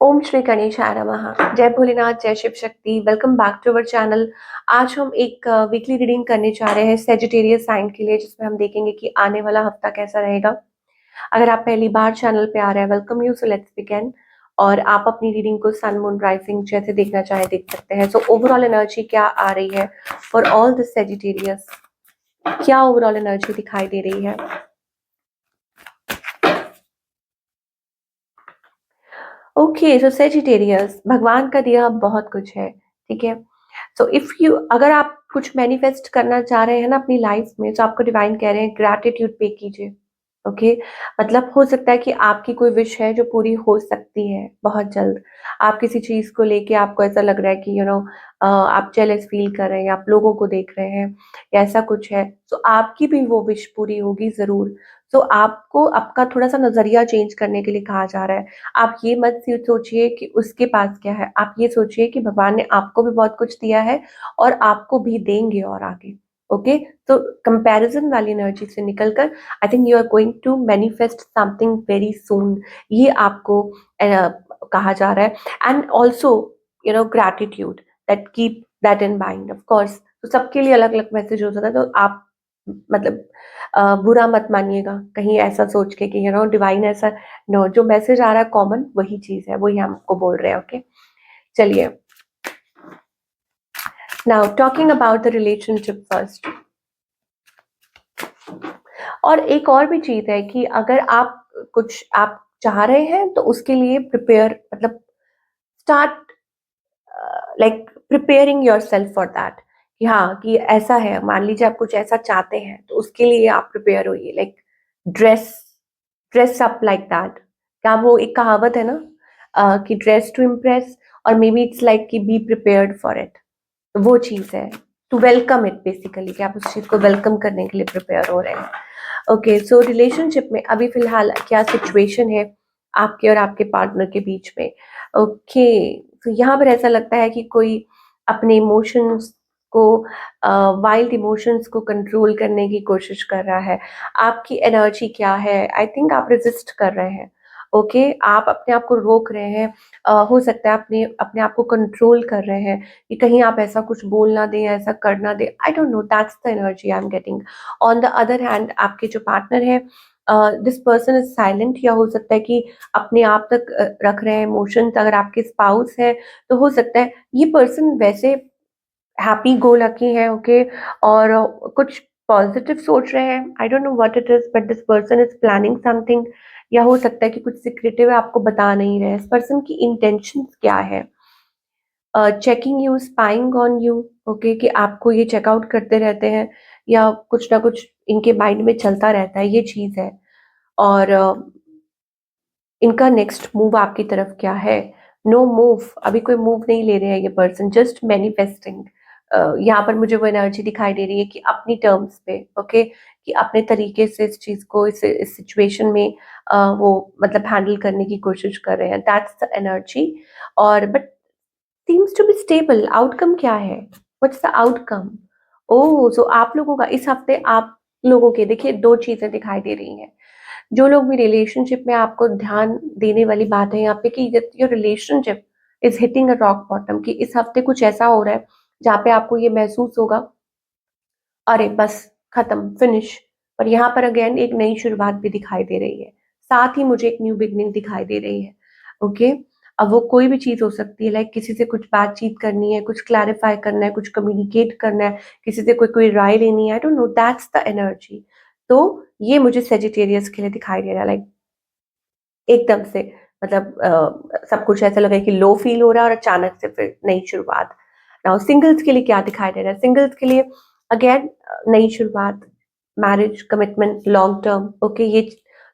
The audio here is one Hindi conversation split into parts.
ओम श्री गणेशाय नमः। जय भोलेनाथ, जय Shiv Shakti. Welcome back to our channel. आज हम एक वीकली रीडिंग करने जा रहे हैं सेजिटेरियस साइन के लिए, जिसमें हम देखेंगे कि आने वाला हफ्ता कैसा रहेगा। अगर आप पहली बार चैनल पे आ रहे हैं, welcome you. So let's begin. और आप अपनी रीडिंग को सन मून राइजिंग जैसे देखना चाहे देख सकते हैं। सो ओवरऑल एनर्जी क्या आ रही है फॉर ऑल द सेजिटेरियस, क्या ओवरऑल एनर्जी दिखाई दे रही है। ओके, सो सेजिटेरियस, भगवान का दिया बहुत कुछ है, ठीक है। सो इफ यू, अगर आप कुछ मैनिफेस्ट करना चाह रहे हैं ना अपनी लाइफ में, तो आपको डिवाइन कह रहे हैं ग्रैटिट्यूड पे कीजिए। ओके, मतलब हो सकता है कि आपकी कोई विश है जो पूरी हो सकती है बहुत जल्द। आप किसी चीज को लेके आपको ऐसा लग रहा है कि आप जेलस फील कर रहे हैं, आप लोगों को देख रहे हैं या ऐसा कुछ है, तो आपकी भी वो विश पूरी होगी जरूर। तो आपको आपका थोड़ा सा नजरिया चेंज करने के लिए कहा जा रहा है। आप ये मत सोचिए कि उसके पास क्या है, आप ये सोचिए कि भगवान ने आपको भी बहुत कुछ दिया है और आपको भी देंगे और आगे। ओके, तो कंपैरिजन वाली एनर्जी से निकलकर I think you are going to manifest something very soon, ये आपको कहा जा रहा है। And also gratitude, that keep that in mind. Of course, तो सबके लिए अलग अलग मैसेज हो सकता है, तो आप मतलब बुरा मत मानिएगा कहीं ऐसा सोच के कि डिवाइन ऐसा। नो, जो मैसेज आ रहा है कॉमन वही चीज है, वही हमको बोल रहे हैं। ओके, चलिए। Now talking about the relationship first. और एक और भी चीज है कि अगर आप कुछ आप चाह रहे हैं तो उसके लिए प्रिपेयर, मतलब start like preparing your self for that. कि हाँ, कि ऐसा है, मान लीजिए आप कुछ ऐसा चाहते हैं तो उसके लिए आप प्रिपेयर होइए। Like dress dress up like that. क्या वो एक कहावत है ना, कि ड्रेस टू इम्प्रेस, और मे बी इट्स लाइक कि बी प्रिपेयर्ड फॉर इट। वो चीज है, टू वेलकम इट बेसिकली, कि आप उस चीज को वेलकम करने के लिए प्रिपेयर हो रहे हैं। ओके, सो रिलेशनशिप में अभी फिलहाल क्या सिचुएशन है आपके और आपके पार्टनर के बीच में। ओके, तो यहाँ पर ऐसा लगता है कि कोई अपने इमोशंस को, वाइल्ड इमोशंस को कंट्रोल करने की कोशिश कर रहा है। आपकी एनर्जी क्या है, आई थिंक आप रेजिस्ट कर रहे हैं। ओके, आप अपने आप को रोक रहे हैं। हो सकता है अपने अपने आप को कंट्रोल कर रहे हैं कि कहीं आप ऐसा कुछ बोल ना दें, ऐसा कर ना दें। आई don't no, that's the energy I am getting. On the other hand, आपके जो पार्टनर है, दिस पर्सन इज साइलेंट, या हो सकता है कि अपने आप तक रख रहे हैं इमोशंस। अगर आपके स्पाउस है तो हो सकता है ये पर्सन वैसे हैप्पी गो लकी है। ओके, और कुछ पॉजिटिव सोच रहे हैं। आई don't know what it is, but this person is planning something. या हो सकता है कि कुछ सीक्रेटिव है, आपको बता नहीं रहे। इस पर्सन की इंटेंशंस क्या है, checking you, spying on you. Okay, कि आपको ये चेकआउट करते रहते हैं, या कुछ ना कुछ इनके माइंड में चलता रहता है, ये चीज है। और इनका नेक्स्ट मूव आपकी तरफ क्या है। नो मूव, अभी कोई मूव नहीं ले रहे हैं ये पर्सन, जस्ट मैनिफेस्टिंग। यहाँ पर मुझे वो एनर्जी दिखाई दे रही है कि अपनी टर्म्स पे, ओके, कि अपने तरीके से इस चीज को, इस सिचुएशन में वो मतलब हैंडल करने की कोशिश कर रहे हैं। That's the energy. और but seems to be stable. Outcome क्या है, what's the outcome. Oh, so आप लोगों का इस हफ्ते, आप लोगों के देखिए दो चीजें दिखाई दे रही हैं। जो लोग भी रिलेशनशिप में, आपको ध्यान देने वाली बात है यहाँ पे कि your relationship is hitting a rock bottom. कि इस हफ्ते कुछ ऐसा हो रहा है जहाँ पे आपको ये महसूस होगा, अरे बस खत्म, फिनिश। पर यहाँ पर अगेन एक नई शुरुआत भी दिखाई दे रही है, साथ ही मुझे एक न्यू बिगनिंग दिखाई दे रही है। ओके, अब वो कोई भी चीज हो सकती है, लाइक किसी से कुछ बातचीत करनी है, कुछ क्लैरिफाई करना है, कुछ कम्युनिकेट करना है, किसी से कोई कोई राय लेनी है। आई don't no, that's the energy. तो ये मुझे सेजिटेरियस के लिए दिखाई दे रहा है। लाइक एकदम से, मतलब सब कुछ ऐसा लगा कि लो फील हो रहा है और अचानक से फिर नई शुरुआत। नाउ सिंगल्स के लिए क्या दिखाई दे रहा है, सिंगल्स के लिए अगेन नई शुरुआत, marriage, commitment, long term. Okay, ये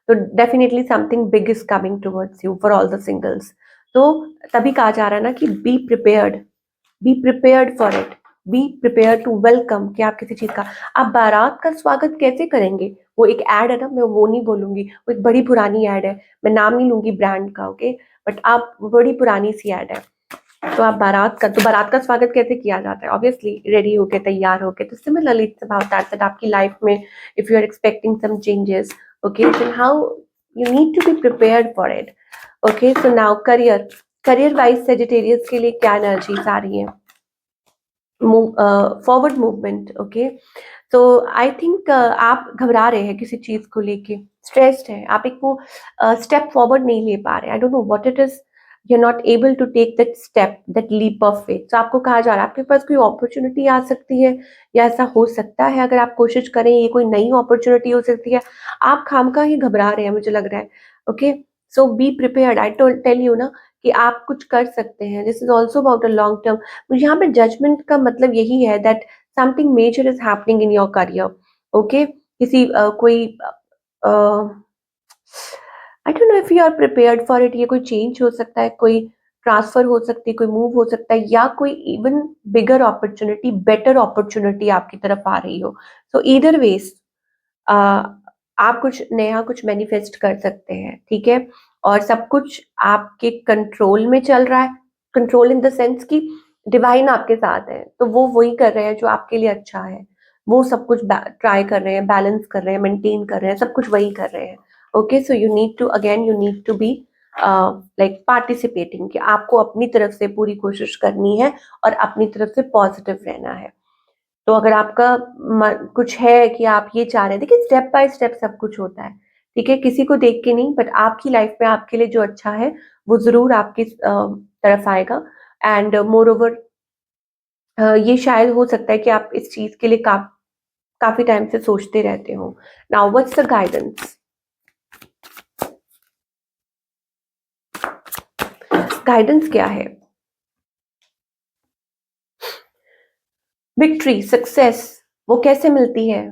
तो definitely something big is coming towards you for all the singles. तो तभी कहा जा रहा है ना कि be prepared for it, be prepare to welcome. कि आप किसी चीज का, आप बारात का स्वागत कैसे करेंगे। वो एक एड है ना, मैं वो नहीं बोलूंगी, वो एक बड़ी पुरानी एड है, मैं नाम नहीं लूंगी ब्रांड का। ओके, बट आप, बड़ी पुरानी सी एड है। तो आप बारात का स्वागत कैसे किया जाता है, ऑब्वियसली रेडी होके, तैयार होके। तो सिमिलरली इट्स अबाउट दैट आपकी लाइफ में if you are expecting some changes, okay, then how you need to be prepared for it. Okay, so now career, career wise Sagittarius के लिए क्या एनर्जीज आ रही है? Forward movement, okay. तो आई थिंक आप घबरा रहे हैं किसी चीज को लेके, स्ट्रेस्ड है, आप एक वो स्टेप फॉरवर्ड नहीं ले पा रहे। I don't know what it is, you are not able to take that step, that leap of faith. तो आपको कहा जा रहा है आपके पास कोई अपॉर्चुनिटी आ सकती है, या ऐसा हो सकता है अगर आप कोशिश करें, ये कोई नई अपॉर्चुनिटी हो सकती है। आप खामखा ही घबरा रहे हैं, मुझे लग रहा है। Okay, so be prepared. I tell you ना कि आप कुछ कर सकते हैं। This is also about a long term. मुझे यहाँ पे जजमेंट का मतलब यही है that something major is happening in your career, okay? किसी कोई I don't know if you are prepared for it. ये कोई चेंज हो सकता है, कोई ट्रांसफर हो सकती है, कोई मूव हो सकता है, या कोई even bigger opportunity, better opportunity आपकी तरफ आ रही हो। सो ईदर वेज आप कुछ नया कुछ मैनिफेस्ट कर सकते हैं, ठीक है? और सब कुछ आपके कंट्रोल में चल रहा है। कंट्रोल इन द सेंस कि डिवाइन आपके साथ है, तो वो वही कर रहे हैं जो आपके लिए अच्छा है। वो सब कुछ ट्राई कर रहे हैं, बैलेंस कर रहे हैं, मेंटेन कर रहे हैं, सब कुछ वही कर रहे हैं। Okay, so you need to be like participating, कि आपको अपनी तरफ से पूरी कोशिश करनी है और अपनी तरफ से पॉजिटिव रहना है। तो अगर आपका कुछ है कि आप ये चाह रहे हैं, देखिए स्टेप बाय स्टेप सब कुछ होता है, ठीक है? किसी को देख के नहीं, बट आपकी लाइफ में आपके लिए जो अच्छा है वो जरूर आपकी तरफ आएगा। एंड मोर ओवर ये शायद हो सकता है कि आप इस चीज के लिए काफी टाइम से सोचते रहते हो। Now what's the guidance? Guidance क्या है? विक्ट्री, सक्सेस, वो कैसे मिलती है?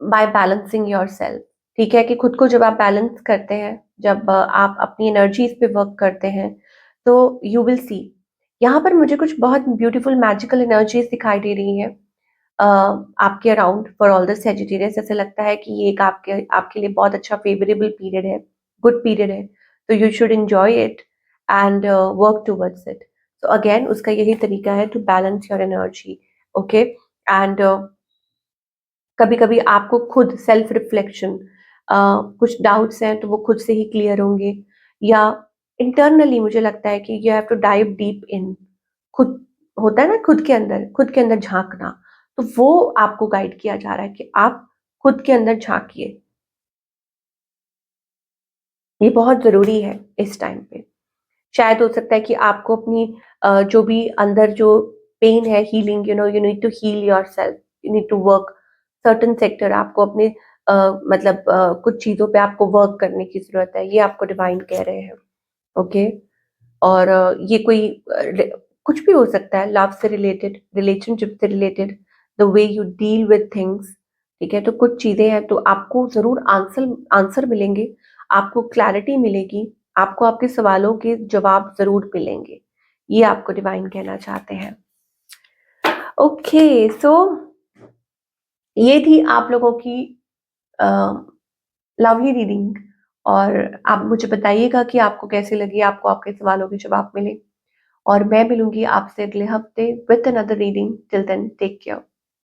बाय बैलेंसिंग योर सेल्फ, ठीक है? कि खुद को जब आप बैलेंस करते हैं, जब आप अपनी एनर्जीज पे वर्क करते हैं, तो यू विल सी। यहाँ पर मुझे कुछ बहुत ब्यूटीफुल मैजिकल एनर्जीज दिखाई दे रही हैं आपके around for all the Sagittarius. ऐसे लगता है कि ये एक आपके आपके लिए बहुत अच्छा फेवरेबल पीरियड है, गुड पीरियड है। तो you should enjoy it and work towards it. तो अगेन उसका यही तरीका है to balance your energy, okay? And कभी कभी आपको खुद सेल्फ रिफ्लेक्शन, कुछ डाउट्स हैं तो वो खुद से ही क्लियर होंगे, या इंटरनली मुझे लगता है कि you have to dive deep in. खुद होता है ना, खुद के अंदर झांकना, तो वो आपको गाइड किया जा रहा है कि आप खुद के अंदर झांकिए। ये बहुत जरूरी है इस टाइम पे। शायद हो सकता है कि आपको अपनी जो भी अंदर जो पेन है, healing, you need to heal yourself, you need to work certain sector. आपको अपने मतलब कुछ चीजों पे आपको वर्क करने की जरूरत है, ये आपको डिवाइन कह रहे हैं, ओके? और ये कोई कुछ भी हो सकता है, लव से रिलेटेड, रिलेशनशिप से related, the way you deal with things, ठीक है? तो कुछ चीजें हैं, तो आपको जरूर आंसर आंसर मिलेंगे, आपको क्लैरिटी मिलेगी, आपको आपके सवालों के जवाब जरूर मिलेंगे। ये आपको डिवाइन कहना चाहते हैं। ओके, सो ये थी आप लोगों की लवली रीडिंग। और आप मुझे बताइएगा कि आपको कैसी लगी, आपको आपके सवालों के जवाब मिले। और मैं मिलूंगी आपसे अगले हफ्ते with another reading. Till then take care.